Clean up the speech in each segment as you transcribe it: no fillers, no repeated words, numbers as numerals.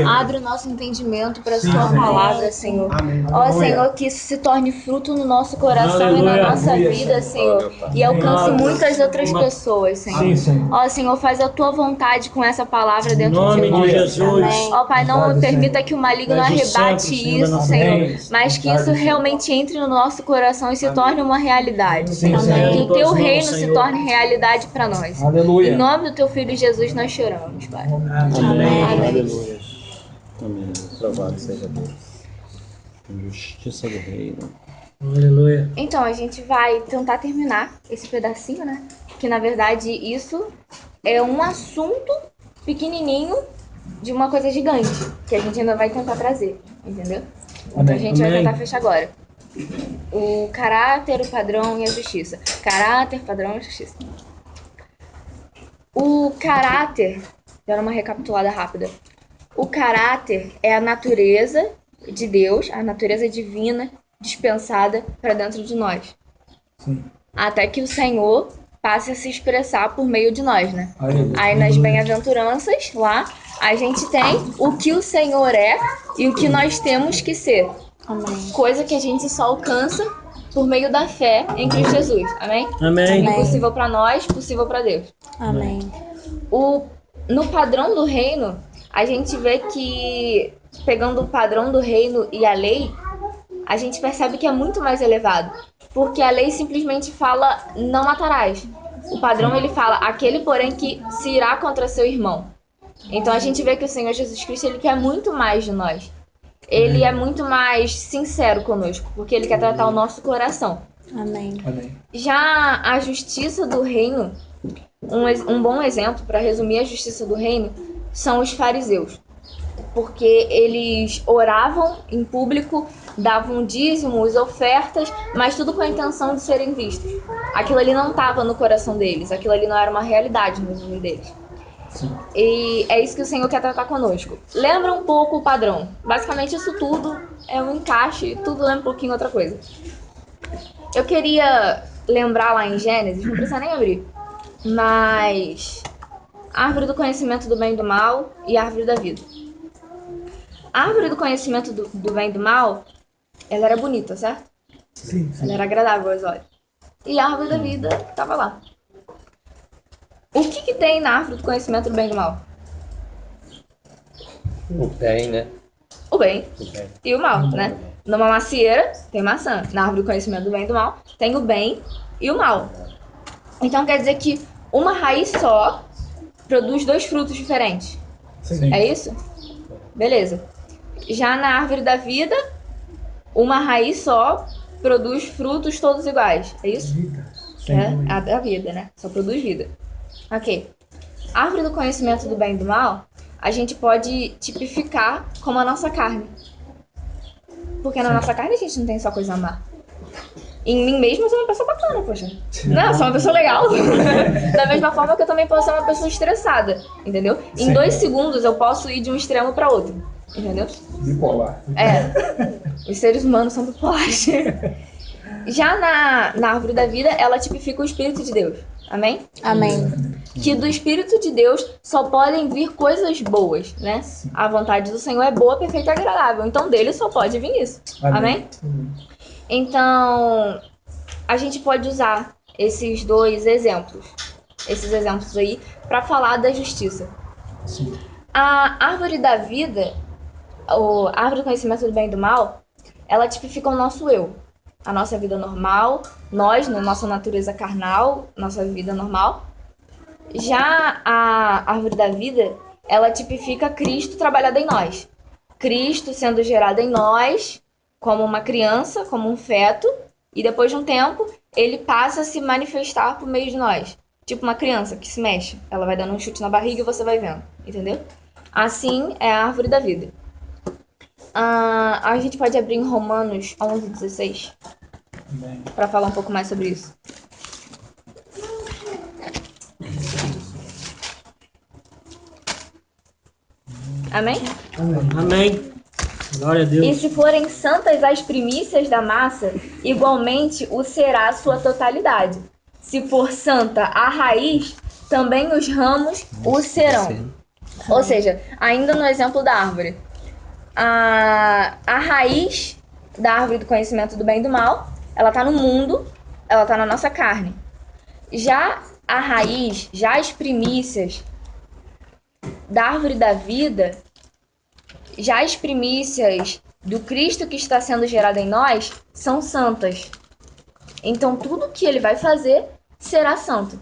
Abre o nosso entendimento para a sua palavra, Senhor. Ó Senhor, que isso se torne fruto no nosso coração e na nossa vida, Senhor. E alcance muitas outras pessoas, Senhor. Ó Senhor, faz a tua vontade com essa palavra dentro de nós. Ó Pai, não permita que o maligno arrebate isso, Senhor, mas que isso realmente entre no nosso coração e se torne uma realidade, Senhor. Que o teu reino se torne realidade para nós. Em nome do teu Filho Jesus nós choramos, Pai. Amém. Aleluia. Amém. Louvado seja Deus. Justiça do reino. Aleluia. Então, a gente vai tentar terminar esse pedacinho, né? Que, na verdade, isso é um assunto pequenininho de uma coisa gigante, que a gente ainda vai tentar trazer, entendeu? Então, a gente vai tentar fechar agora. O caráter, o padrão e a justiça. Caráter, padrão e justiça. O caráter, dando uma recapitulada rápida. O caráter é a natureza de Deus, a natureza divina, dispensada para dentro de nós. Sim. Até que o Senhor passe a se expressar por meio de nós, né? Aí nas bem-aventuranças, lá, a gente tem o que o Senhor é e o que nós temos que ser. Amém. Coisa que a gente só alcança por meio da fé em Cristo Jesus. Amém? Amém. Impossível para nós, possível para Deus. Amém. No padrão do reino, a gente vê que, pegando o padrão do reino e a lei, a gente percebe que é muito mais elevado. Porque a lei simplesmente fala, não matarás. O padrão, ele fala, aquele, porém, que se irá contra seu irmão. Então, a gente vê que o Senhor Jesus Cristo, ele quer muito mais de nós. Ele é muito mais sincero conosco, porque ele quer tratar o nosso coração. Amém. Já a justiça do reino, um bom exemplo para resumir a justiça do reino, são os fariseus. Porque eles oravam em público, davam dízimos, ofertas, mas tudo com a intenção de serem vistos. Aquilo ali não estava no coração deles, aquilo ali não era uma realidade no vida deles. Sim. E é isso que o Senhor quer tratar conosco. Lembra um pouco o padrão. Basicamente isso tudo é um encaixe, tudo lembra um pouquinho outra coisa. Eu queria lembrar lá em Gênesis, não precisa nem abrir, mas a árvore do conhecimento do bem e do mal e a árvore da vida. A árvore do conhecimento do bem e do mal, ela era bonita, certo? Sim. Ela era agradável aos olhos. E a árvore da vida estava lá. O que tem na árvore do conhecimento do bem e do mal? O bem, né? O bem O bem. e o mal, né? Numa macieira tem maçã. Na árvore do conhecimento do bem e do mal tem o bem e o mal. Então quer dizer que uma raiz só produz dois frutos diferentes. Sim. É isso? Beleza. Já na árvore da vida, uma raiz só produz frutos todos iguais. É isso? É a da vida, né? Só produz vida. Ok. A árvore do conhecimento do bem e do mal, a gente pode tipificar como a nossa carne. Porque na nossa carne a gente não tem só coisa má. Em mim mesmo eu sou uma pessoa bacana, poxa. Não, eu sou uma pessoa legal. Da mesma forma que eu também posso ser uma pessoa estressada, entendeu? Em 2 segundos eu posso ir de um extremo para outro, entendeu? Bipolar. É, os seres humanos são bipolares. Já na árvore da vida, ela tipifica o Espírito de Deus. Amém? Amém. Que do Espírito de Deus só podem vir coisas boas, né? A vontade do Senhor é boa, perfeita e agradável. Então dele só pode vir isso. Amém? Então, a gente pode usar esses dois exemplos, aí, para falar da justiça. Sim. A árvore da vida, a árvore do conhecimento do bem e do mal, ela tipifica o nosso eu. A nossa vida normal, nós, na nossa natureza carnal, nossa vida normal. Já a árvore da vida, ela tipifica Cristo trabalhado em nós. Cristo sendo gerado em nós, como uma criança, como um feto, e depois de um tempo, ele passa a se manifestar por meio de nós. Tipo uma criança que se mexe, ela vai dando um chute na barriga e você vai vendo, entendeu? Assim é a árvore da vida. A gente pode abrir em Romanos 11:16 para falar um pouco mais sobre isso. Amém? Amém. Glória a Deus. E se forem santas as primícias da massa, igualmente o será a sua totalidade. Se for santa a raiz, também os ramos o serão. Ou seja, ainda no exemplo da árvore, a raiz da árvore do conhecimento do bem e do mal, ela tá no mundo, ela tá na nossa carne. Já a raiz, já as primícias da árvore da vida, já as primícias do Cristo que está sendo gerado em nós, são santas. Então, tudo que ele vai fazer será santo.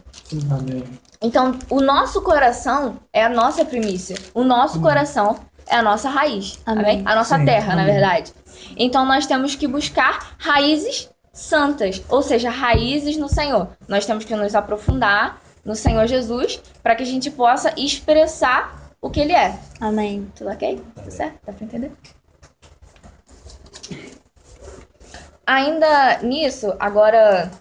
Amém. Então, o nosso coração é a nossa primícia. O nosso coração é a nossa raiz. Amém? A nossa terra, na verdade. Então, nós temos que buscar raízes santas, ou seja, raízes no Senhor. Nós temos que nos aprofundar no Senhor Jesus para que a gente possa expressar o que ele é. Amém. Tudo ok? Tudo certo? Dá pra entender? Ainda nisso, agora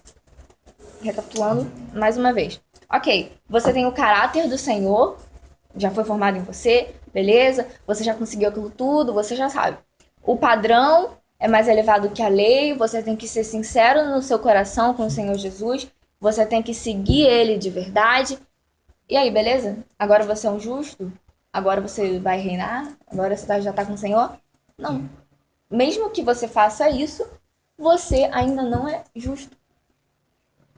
recapitulando mais uma vez. Ok, você tem o caráter do Senhor, já foi formado em você, beleza? Você já conseguiu aquilo tudo, você já sabe. O padrão é mais elevado que a lei, você tem que ser sincero no seu coração com o Senhor Jesus, você tem que seguir ele de verdade. E aí, beleza? Agora você é um justo? Agora você vai reinar? Agora você já tá com o Senhor? Não. Mesmo que você faça isso, você ainda não é justo.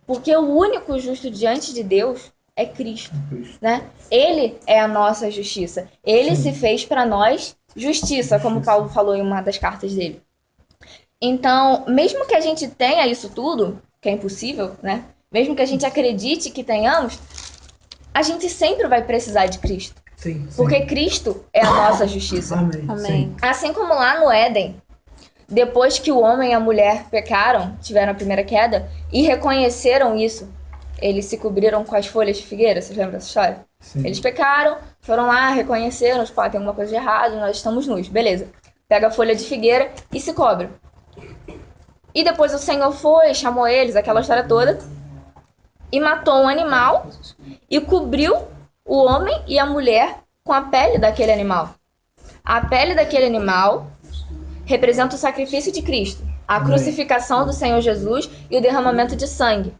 Porque o único justo diante de Deus é Cristo, né? Ele é a nossa justiça. Ele se fez para nós justiça, como Paulo falou em uma das cartas dele. Então, mesmo que a gente tenha isso tudo, que é impossível, né? Mesmo que a gente acredite que tenhamos, a gente sempre vai precisar de Cristo. Sim. Porque Cristo é a nossa justiça. Amém. Amém. Assim como lá no Éden, depois que o homem e a mulher pecaram, tiveram a primeira queda, e reconheceram isso, eles se cobriram com as folhas de figueira, vocês lembram dessa história? Sim. Eles pecaram, foram lá, reconheceram, tipo, tem alguma coisa de errado, nós estamos nus, beleza. Pega a folha de figueira e se cobre. E depois o Senhor foi, chamou eles, aquela história toda, e matou um animal e cobriu o homem e a mulher com a pele daquele animal. A pele daquele animal representa o sacrifício de Cristo, a crucificação do Senhor Jesus e o derramamento de sangue,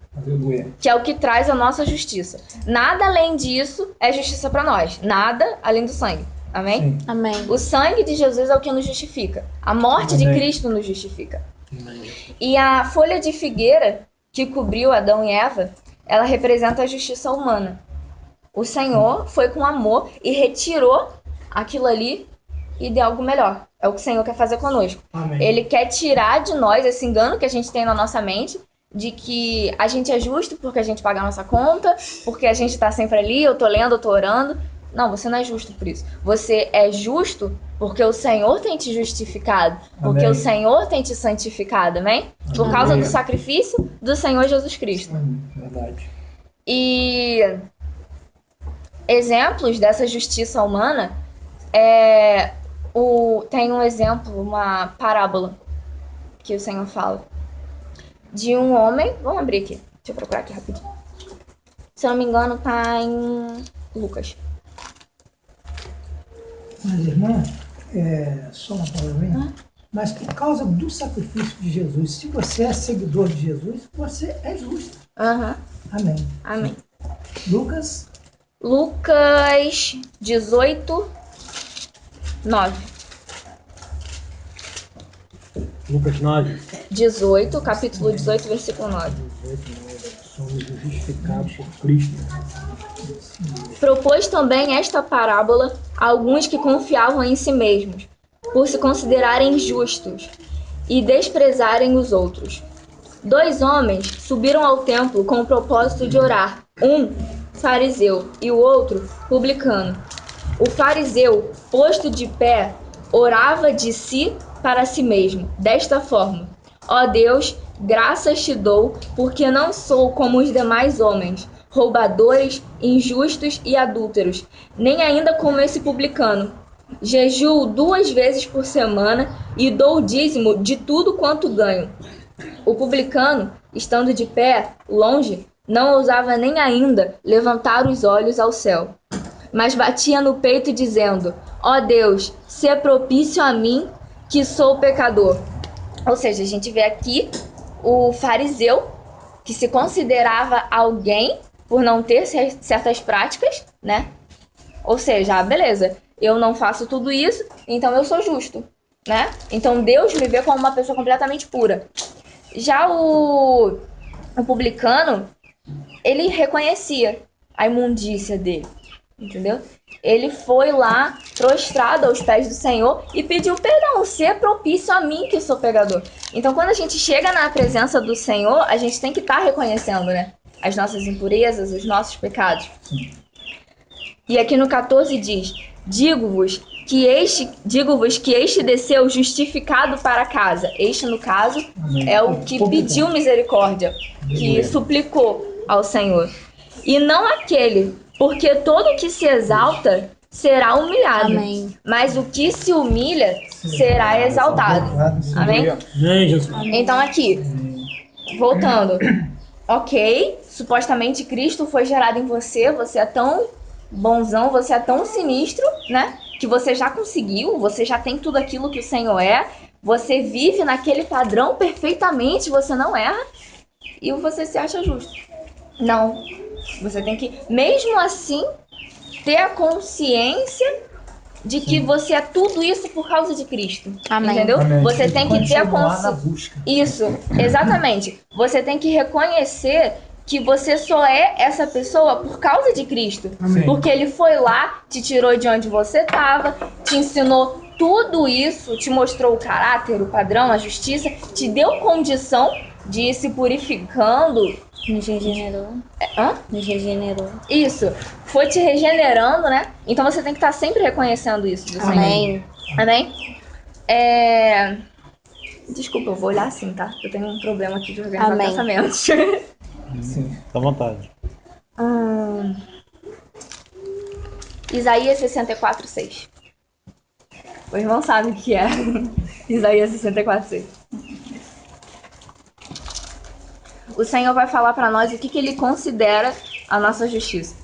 que é o que traz a nossa justiça. Nada além disso é justiça para nós, nada além do sangue. Amém? Sim. Amém. O sangue de Jesus é o que nos justifica. A morte de Cristo nos justifica. E a folha de figueira que cobriu Adão e Eva, ela representa a justiça humana. O Senhor foi com amor e retirou aquilo ali e deu algo melhor. É o que o Senhor quer fazer conosco. Amém. Ele quer tirar de nós esse engano que a gente tem na nossa mente, de que a gente é justo porque a gente paga a nossa conta, porque a gente tá sempre ali, eu tô lendo, eu tô orando. Não, você não é justo por isso. Você é justo porque o Senhor tem te justificado, porque Amém. o Senhor tem te santificado, amém? Por causa do sacrifício do Senhor Jesus Cristo. Verdade. E exemplos dessa justiça humana tem um exemplo, uma parábola que o Senhor fala de um homem. Vamos abrir aqui, deixa eu procurar aqui rapidinho. Se eu não me engano, tá em Lucas. Mas, irmã, só uma palavrinha. Mas por causa do sacrifício de Jesus, se você é seguidor de Jesus, você é justo. Aham. Amém. Amém. Lucas, Lucas 18, 9. Lucas 9. 18, capítulo 18, versículo 9. Somos justificados por Cristo. Propôs também esta parábola a alguns que confiavam em si mesmos, por se considerarem justos e desprezarem os outros. 2 homens subiram ao templo com o propósito de orar, um fariseu e o outro publicano. O fariseu, posto de pé, orava de si para si mesmo, desta forma: ó Deus, graças te dou, porque não sou como os demais homens, roubadores, injustos e adúlteros, nem ainda como esse publicano. Jejuo 2 vezes por semana e dou o dízimo de tudo quanto ganho. O publicano, estando de pé, longe, não ousava nem ainda levantar os olhos ao céu, mas batia no peito dizendo: ó Deus, se propício a mim, que sou pecador. Ou seja, a gente vê aqui o fariseu, que se considerava alguém por não ter certas práticas, né? Ou seja, beleza, eu não faço tudo isso, então eu sou justo, né? Então Deus me vê como uma pessoa completamente pura. Já o publicano, ele reconhecia a imundícia dele, entendeu? Ele foi lá, prostrado aos pés do Senhor e pediu perdão, ser propício a mim que sou pecador. Então, quando a gente chega na presença do Senhor, a gente tem que estar reconhecendo, né? As nossas impurezas, os nossos pecados. E aqui no 14 diz: Digo-vos que este desceu justificado para casa. Este, no caso, é o que pediu misericórdia, que suplicou ao Senhor. E não aquele, porque todo que se exalta será humilhado. Amém. Mas o que se humilha será exaltado. Amém? Amém, Jesus. Então aqui, voltando. Ok, supostamente Cristo foi gerado em você, você é tão bonzão, você é tão sinistro, né? Que você já conseguiu, você já tem tudo aquilo que o Senhor é, você vive naquele padrão perfeitamente, você não erra e você se acha justo. Não, você tem que, mesmo assim, ter a consciência de que você é tudo isso por causa de Cristo. Amém. Entendeu? Amém. Você tem que ter a Continuar na consciência. busca. Isso, exatamente. Você tem que reconhecer que você só é essa pessoa por causa de Cristo. Amém. Porque Ele foi lá, te tirou de onde você estava, te ensinou tudo isso, te mostrou o caráter, o padrão, a justiça, te deu condição de ir se purificando. Nos regenerou. Hã? Nos regenerou. Isso, foi te regenerando, né? Então você tem que estar sempre reconhecendo isso do Senhor. Amém. Amém? Desculpa, eu vou olhar assim, tá? Eu tenho um problema aqui de organizar Amém. pensamentos. Sim. Fica à vontade. Isaías 64:6. O irmão sabe o que é. Isaías 64:6. O Senhor vai falar pra nós o que Ele considera a nossa justiça.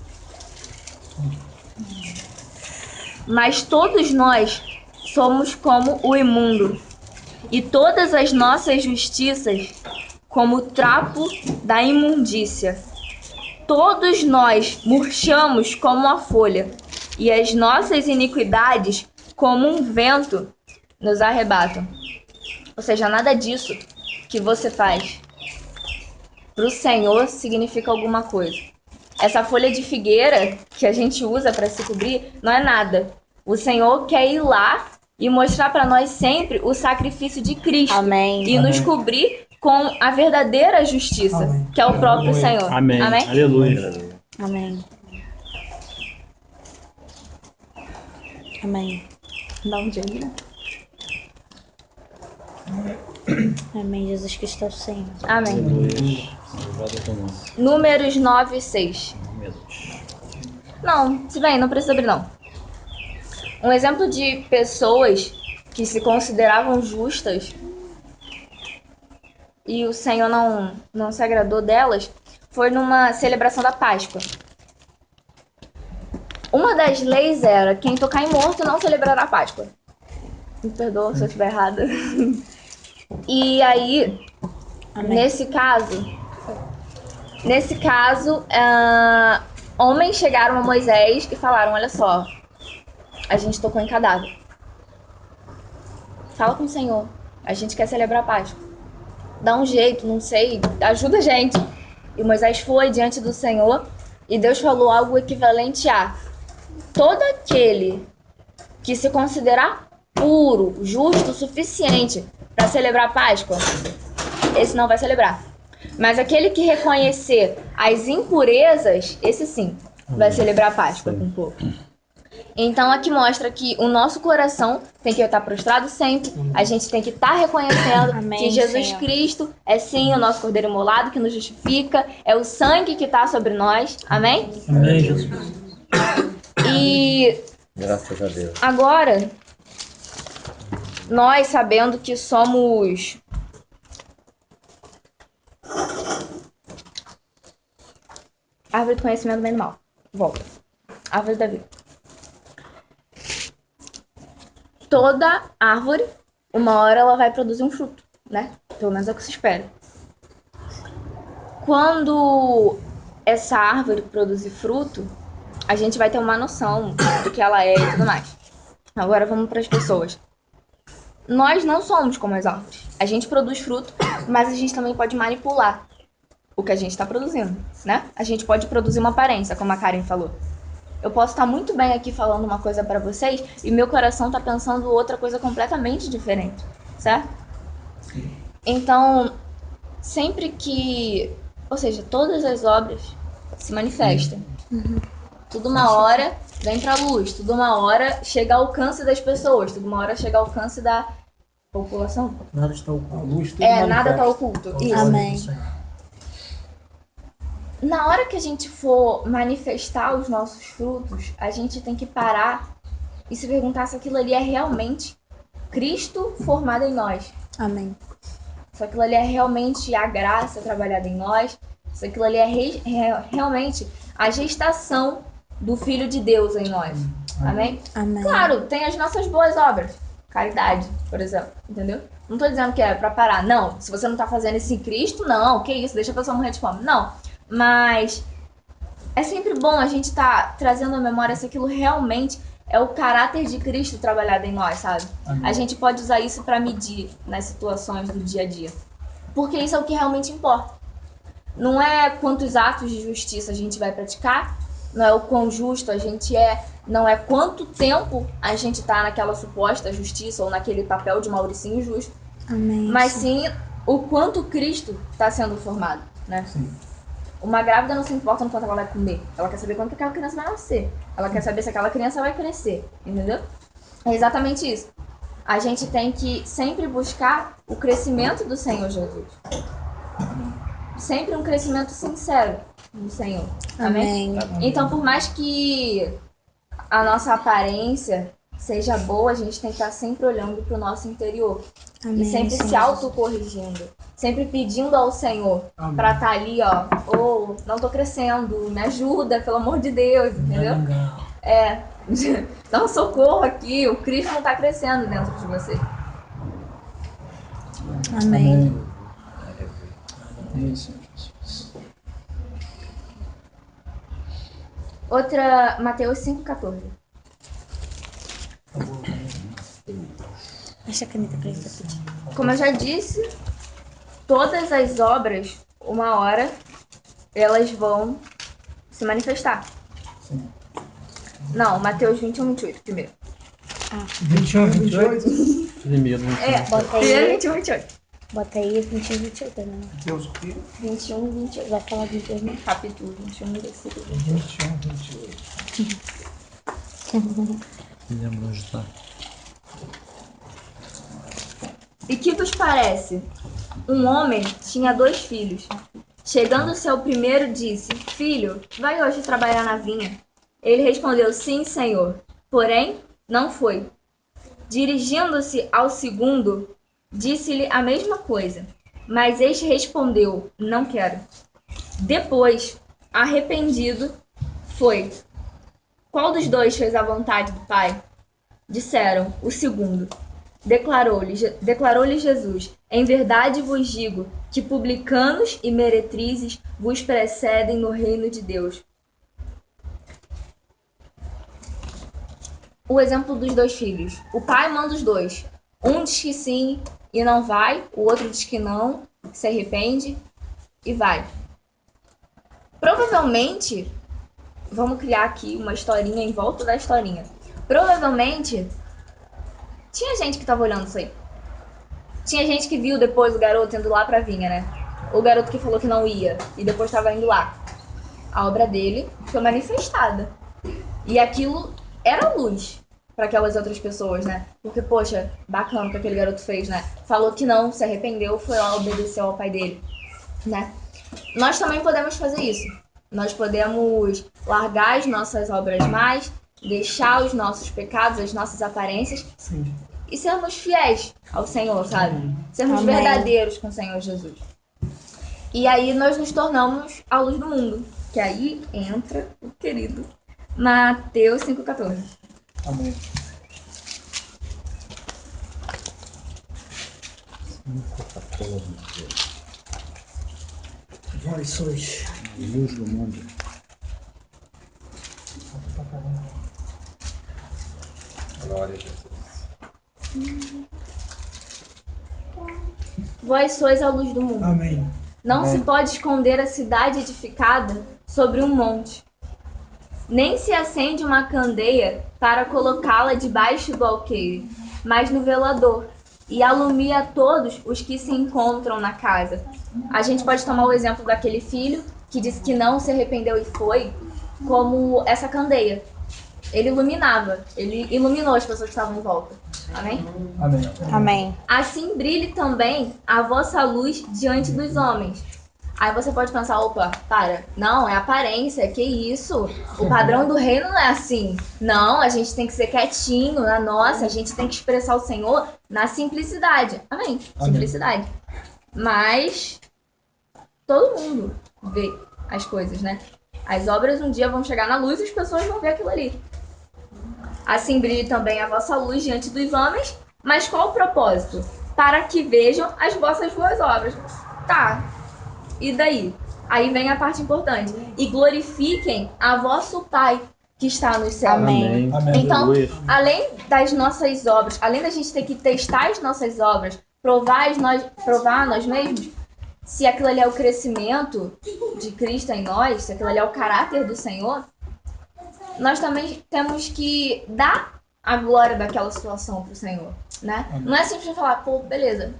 Mas todos nós somos como o imundo, e todas as nossas justiças como o trapo da imundícia. Todos nós murchamos como a folha, e as nossas iniquidades, como um vento, nos arrebatam. Ou seja, nada disso que você faz para o Senhor significa alguma coisa. Essa folha de figueira que a gente usa para se cobrir não é nada. O Senhor quer ir lá e mostrar para nós sempre o sacrifício de Cristo. Amém. E nos cobrir com a verdadeira justiça, Amém. que é o próprio Senhor. Amém. Amém? Aleluia. Amém. Amém. Dá um dia aí. Amém. Jesus Cristo é o Senhor. Amém. Aleluia. Louvado é teu nome. Números 9:6. Meu Deus. Não, se bem, não precisa abrir não. Um exemplo de pessoas que se consideravam justas e o Senhor não se agradou delas foi numa celebração da Páscoa. Uma das leis era: quem tocar em morto não celebrará a Páscoa. Me perdoa se eu estiver errada. E aí, Amém. nesse caso, homens chegaram a Moisés e falaram: olha só, a gente tocou em cadáver. Fala com o Senhor, a gente quer celebrar a Páscoa. Dá um jeito, não sei, ajuda a gente. E Moisés foi diante do Senhor e Deus falou algo equivalente a: todo aquele que se considerar puro, justo o suficiente para celebrar a Páscoa, esse não vai celebrar. Mas aquele que reconhecer as impurezas, esse sim, vai celebrar a Páscoa com o povo. Então aqui mostra que o nosso coração tem que estar prostrado sempre, a gente tem que estar reconhecendo Amém, que Jesus Senhor. Cristo é sim o nosso Cordeiro imolado que nos justifica, é o sangue que está sobre nós, amém? Amém, Jesus. E Graças a Deus. agora, nós sabendo que somos árvore do conhecimento do bem e do mal. Volta. Árvore da vida. Toda árvore, uma hora ela vai produzir um fruto, né? Pelo menos é o que se espera. Quando essa árvore produzir fruto, a gente vai ter uma noção do que ela é e tudo mais. Agora vamos para as pessoas. Nós não somos como as árvores. A gente produz fruto, mas a gente também pode manipular o que a gente está produzindo, né? A gente pode produzir uma aparência, como a Karen falou. Eu posso estar muito bem aqui falando uma coisa para vocês e meu coração tá pensando outra coisa completamente diferente, certo? Então, sempre que... Ou seja, todas as obras se manifestam. Tudo uma hora vem pra luz, tudo uma hora chega ao alcance das pessoas, tudo uma hora chega ao alcance da população. Nada está oculto. A luz tudo Nada tá manifesta. oculto. Isso. Amém. Na hora que a gente for manifestar os nossos frutos, a gente tem que parar e se perguntar se aquilo ali é realmente Cristo formado em nós. Amém. Se aquilo ali é realmente a graça trabalhada em nós, se aquilo ali é realmente a gestação do Filho de Deus em nós. Amém? Amém. Claro, tem as nossas boas obras. Caridade, por exemplo. Entendeu? Não tô dizendo que é pra parar. Não, se você não tá fazendo isso em Cristo, não. Que isso, deixa a pessoa morrer de fome. Não. Mas é sempre bom a gente tá trazendo à memória se aquilo realmente é o caráter de Cristo trabalhado em nós, sabe? Amém. A gente pode usar isso pra medir nas situações do dia a dia. Porque isso é o que realmente importa. Não é quantos atos de justiça a gente vai praticar, não é o quão justo a gente é, não é quanto tempo a gente tá naquela suposta justiça ou naquele papel de Mauricinho justo, Amém. mas sim o quanto Cristo está sendo formado, né? Sim. Uma grávida não se importa no quanto ela vai comer, ela quer saber quando que aquela criança vai nascer, ela quer saber se aquela criança vai crescer, entendeu? É exatamente isso. A gente tem que sempre buscar o crescimento do Senhor Jesus. Sempre um crescimento sincero no Senhor. Amém? Amém. Então, por mais que a nossa aparência seja boa, a gente tem que estar sempre olhando para o nosso interior. Amém. E sempre se Senhor. autocorrigindo. Sempre pedindo ao Senhor Amém. para estar ali, ó. Oh, não tô crescendo, me ajuda, pelo amor de Deus, entendeu? Dá um socorro aqui, o Cristo não tá crescendo dentro de você. Amém. Isso, Jesus. Outra, Mateus 5,14. Tá bom. Acha a caneta pra ele pedir. Como eu já disse, todas as obras, uma hora, elas vão se manifestar. Sim. Não, Mateus 21:28 primeiro. 21, 28. Primeiro, Bota Primeiro aí. 21:28. Bota aí 21 e 28, né? Deus o quê? 21:28. Vai falar de Deus, né? Capítulo 21, versículo 28. 21, 28. lembro onde está. E que vos parece? Um homem tinha 2 filhos. Chegando-se ao primeiro, disse: Filho, vai hoje trabalhar na vinha. Ele respondeu: Sim, senhor. Porém, não foi. Dirigindo-se ao segundo, disse-lhe a mesma coisa. Mas este respondeu: Não quero. Depois, arrependido, foi. Qual dos 2 fez a vontade do pai? Disseram: O segundo. Declarou-lhe Jesus: Em verdade vos digo que publicanos e meretrizes vos precedem no reino de Deus. O exemplo dos 2 filhos. O pai manda os 2. Um diz que sim e não vai, o outro diz que não, se arrepende e vai. Provavelmente, vamos criar aqui uma historinha em volta da historinha. Provavelmente, tinha gente que tava olhando isso aí. Tinha gente que viu depois o garoto indo lá pra vinha, né? O garoto que falou que não ia e depois tava indo lá. A obra dele foi manifestada. E aquilo era luz para aquelas outras pessoas, né? Porque, poxa, bacana o que aquele garoto fez, né? Falou que não, se arrependeu, foi lá, obedeceu ao pai dele, né? Nós também podemos fazer isso. Nós podemos largar as nossas obras mais, deixar os nossos pecados, as nossas aparências Sim. e sermos fiéis ao Senhor, sabe? Sermos Amém. verdadeiros com o Senhor Jesus. E aí nós nos tornamos a luz do mundo. Que aí entra o querido Mateus 5,14. Amém. Vós sois. Luz do mundo. Glória a Jesus. Vós sois a luz do mundo. Amém. Não Amém. se pode esconder a cidade edificada sobre um monte. Nem se acende uma candeia para colocá-la debaixo do alqueire, mas no velador, e alumia a todos os que se encontram na casa. A gente pode tomar o exemplo daquele filho que disse que não se arrependeu e foi, como essa candeia. Ele iluminava, ele iluminou as pessoas que estavam em volta. Amém? Amém. Amém. Assim brilhe também a vossa luz diante dos homens. Aí você pode pensar, opa, não, é aparência, que isso? O padrão do reino não é assim. Não, a gente tem que ser quietinho, na nossa, a gente tem que expressar o Senhor na simplicidade. Amém? Amém. Simplicidade. Mas todo mundo vê as coisas, né? As obras um dia vão chegar na luz e as pessoas vão ver aquilo ali. Assim brilhe também a vossa luz diante dos homens, mas qual o propósito? Para que vejam as vossas boas obras. Tá, e daí? Aí vem a parte importante. E glorifiquem a vosso Pai que está nos céus. Amém. Amém. Então, Aleluia. além das nossas obras, além da gente ter que testar as nossas obras, provar a nós mesmos, se aquilo ali é o crescimento de Cristo em nós, se aquilo ali é o caráter do Senhor, nós também temos que dar a glória daquela situação para o Senhor, né? Amém. Não é simplesmente falar, pô, beleza,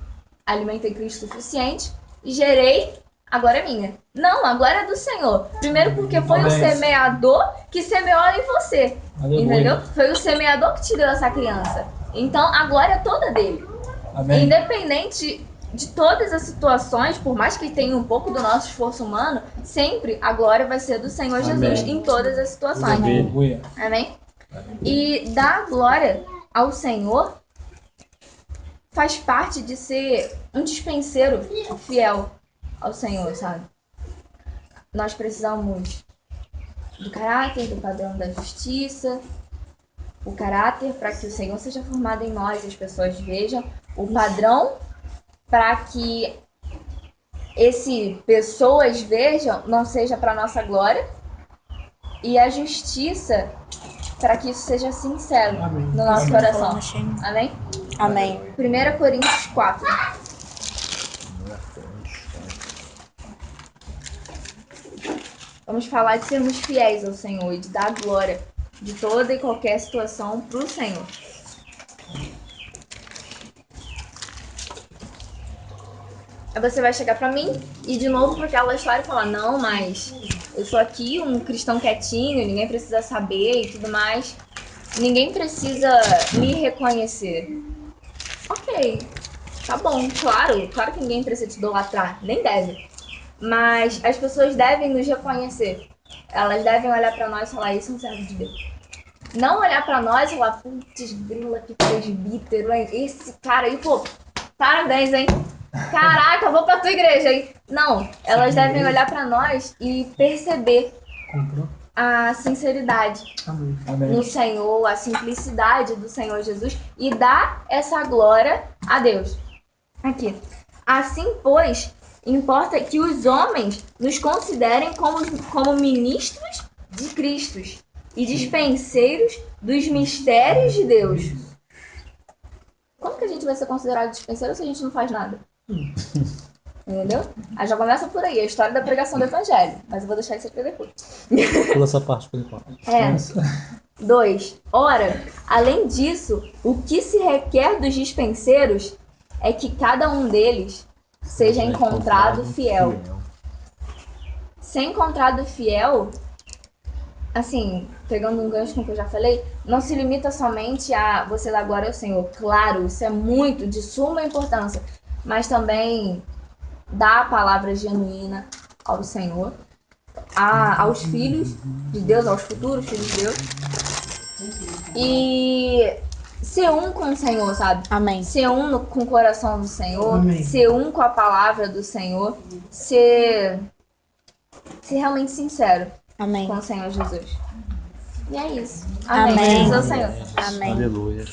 alimentei Cristo o suficiente, gerei, agora é minha. Não, a glória é do Senhor. Primeiro porque foi o Amém. semeador que semeou em você. Aleluia. Entendeu? Foi o semeador que te deu essa criança. Então a glória é toda dele. Amém. Independente de todas as situações, por mais que tenha um pouco do nosso esforço humano, sempre a glória vai ser do Senhor Jesus Amém. em todas as situações. Amém. Aleluia. Amém? E dar glória ao Senhor faz parte de ser um dispenseiro fiel ao Senhor, sabe? Nós precisamos do caráter, do padrão da justiça, o caráter para que o Senhor seja formado em nós e as pessoas vejam, o padrão para que pessoas vejam, não seja para nossa glória, e a justiça para que isso seja sincero Amém. no nosso Amém. coração. Amém? Amém. 1 Coríntios 4. Vamos falar de sermos fiéis ao Senhor e de dar glória de toda e qualquer situação para o Senhor. Aí você vai chegar para mim e de novo por aquela história falar, não, mas eu sou aqui um cristão quietinho, ninguém precisa saber e tudo mais. Ninguém precisa me reconhecer. Ok, tá bom, claro que ninguém precisa te idolatrar, nem deve. Mas as pessoas devem nos reconhecer. Elas devem olhar pra nós e falar, isso é um servo de Deus. Não olhar pra nós e falar, putz, grila, que presbítero, hein? Esse cara aí, pô, parabéns, hein? Caraca, vou pra tua igreja, hein? Não, elas devem olhar pra nós e perceber Comprou? a sinceridade Amém. Amém. no Senhor, a simplicidade do Senhor Jesus e dar essa glória a Deus. Aqui. Assim, pois, importa que os homens nos considerem como ministros de Cristo e dispenseiros dos mistérios de Deus. Como que a gente vai ser considerado dispenseiro se a gente não faz nada? Entendeu? Aí já começa por aí, a história da pregação do evangelho. Mas eu vou deixar isso aqui pra depois. Pula essa parte por enquanto. 2. Ora, além disso, o que se requer dos dispenseiros é que cada um deles seja encontrado fiel. Ser encontrado fiel, assim, pegando um gancho com o que eu já falei, não se limita somente a você dar glória ao Senhor. Claro, isso é muito, de suma importância. Mas também dar a palavra genuína ao Senhor, aos filhos de Deus, aos futuros filhos de Deus. E ser um com o Senhor, sabe? Amém. Ser um com o coração do Senhor, Amém. ser um com a palavra do Senhor, ser realmente sincero Amém. com o Senhor Jesus. E é isso. Amém. Deus é o Senhor. Amém. Aleluia.